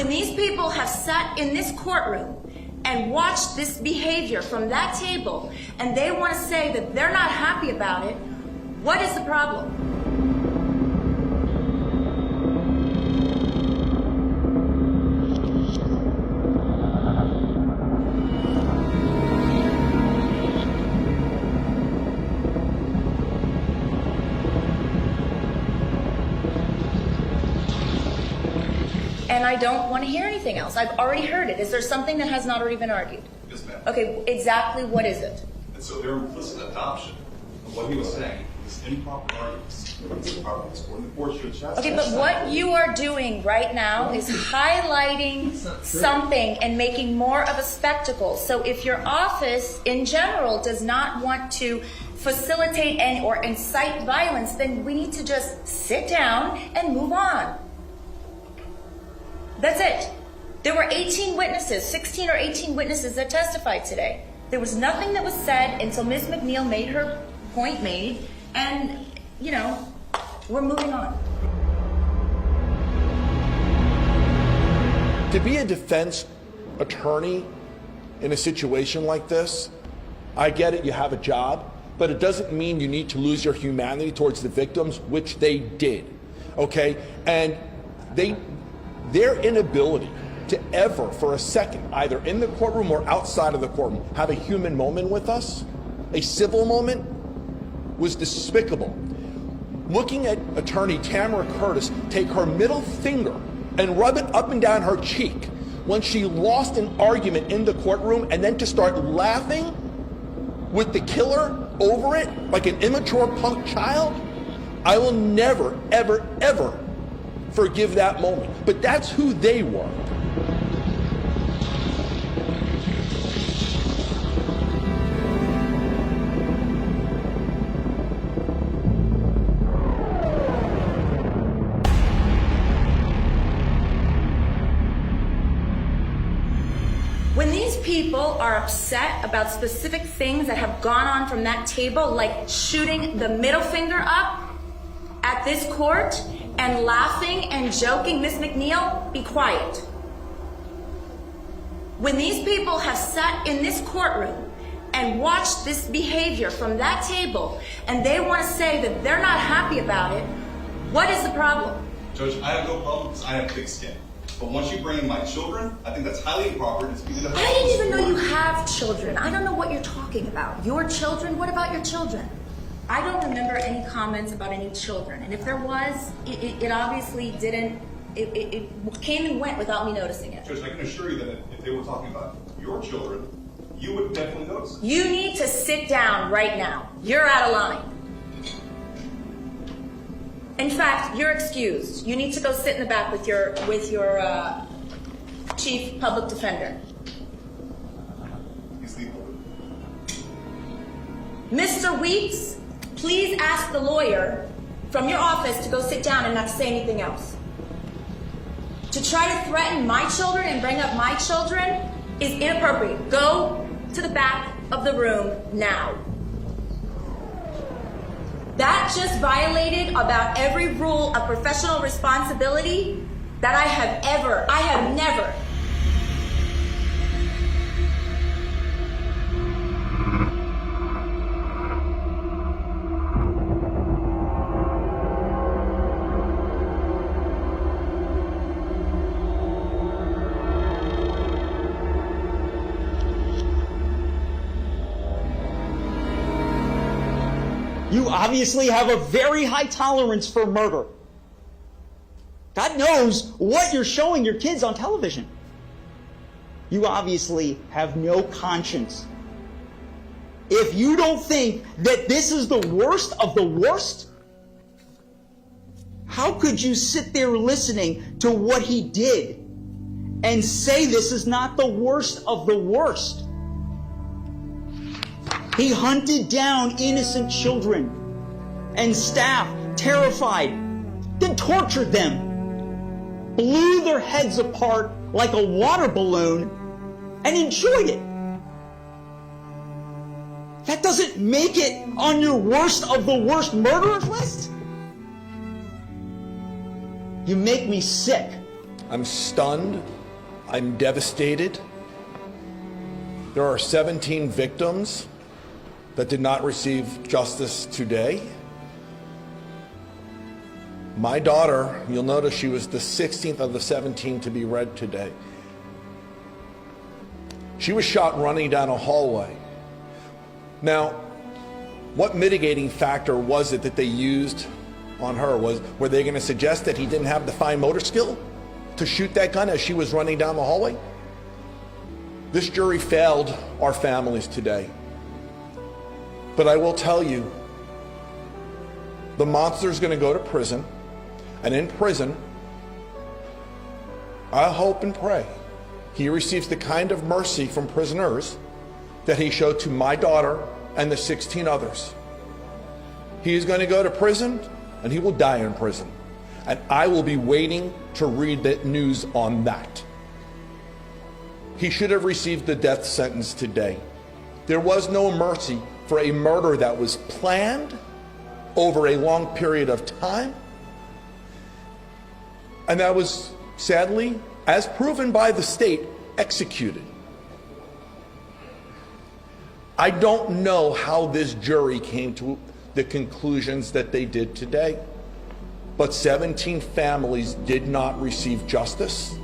When these people have sat in this courtroom and watched this behavior from that table, and they want to say that they're not happy about it, what is the problem? And I don't want to hear anything else. I've already heard it. Is there something that has not already been argued? Yes, ma'am. Okay, exactly what is it? And so their implicit adoption of what he was saying is improper arguments. Okay, but what you are doing right now is highlighting something and making more of a spectacle. So if your office in general does not want to facilitate or incite violence, then we need to just sit down and move on. That's it. There were 18 witnesses, 16 or 18 witnesses that testified today. There was nothing that was said until Ms. McNeil made her point made, and, you know, we're moving on. To be a defense attorney in a situation like this, I get it, you have a job, but it doesn't mean you need to lose your humanity towards the victims, which they did, okay? And their inability to ever, for a second, either in the courtroom or outside of the courtroom, have a human moment with us, a civil moment, was despicable. Looking at attorney Tamara Curtis take her middle finger and rub it up and down her cheek when she lost an argument in the courtroom, and then to start laughing with the killer over it like an immature punk child, I will never, ever, ever forgive that moment. But that's who they were. When these people are upset about specific things that have gone on from that table, like shooting the middle finger up at this court and laughing and joking, Ms. McNeil, be quiet. When these people have sat in this courtroom and watched this behavior from that table, and they want to say that they're not happy about it, what is the problem? Judge, I have no problem because I have thick skin. But once you bring in my children, I think that's highly improper. I didn't even know you have children. I don't know what you're talking about. Your children? What about your children? I don't remember any comments about any children. And if there was, it obviously didn't, it came and went without me noticing it. Judge, I can assure you that if they were talking about your children, you would definitely notice it. You need to sit down right now. You're out of line. In fact, you're excused. You need to go sit in the back with your chief public defender. He's legal. Mr. Weeks, please ask the lawyer from your office to go sit down and not say anything else. To try to threaten my children and bring up my children is inappropriate. Go to the back of the room now. That just violated about every rule of professional responsibility that I have never. You obviously have a very high tolerance for murder. God knows what you're showing your kids on television. You obviously have no conscience. If you don't think that this is the worst of the worst, how could you sit there listening to what he did and say this is not the worst of the worst? He hunted down innocent children and staff, terrified, then tortured them, blew their heads apart like a water balloon, and enjoyed it. That doesn't make it on your worst of the worst murderers list. You make me sick. I'm stunned. I'm devastated. There are 17 victims that did not receive justice today. My daughter, you'll notice she was the 16th of the 17 to be read today. She was shot running down a hallway. Now, what mitigating factor was it that they used on her? Were they going to suggest that he didn't have the fine motor skill to shoot that gun as she was running down the hallway? This jury failed our families today. But I will tell you, the monster's going to go to prison, and in prison, I hope and pray he receives the kind of mercy from prisoners that he showed to my daughter and the 16 others. He is going to go to prison, and he will die in prison. And I will be waiting to read the news on that. He should have received the death sentence today. There was no mercy for a murder that was planned over a long period of time. And that was, sadly, as proven by the state, executed. I don't know how this jury came to the conclusions that they did today, but 17 families did not receive justice.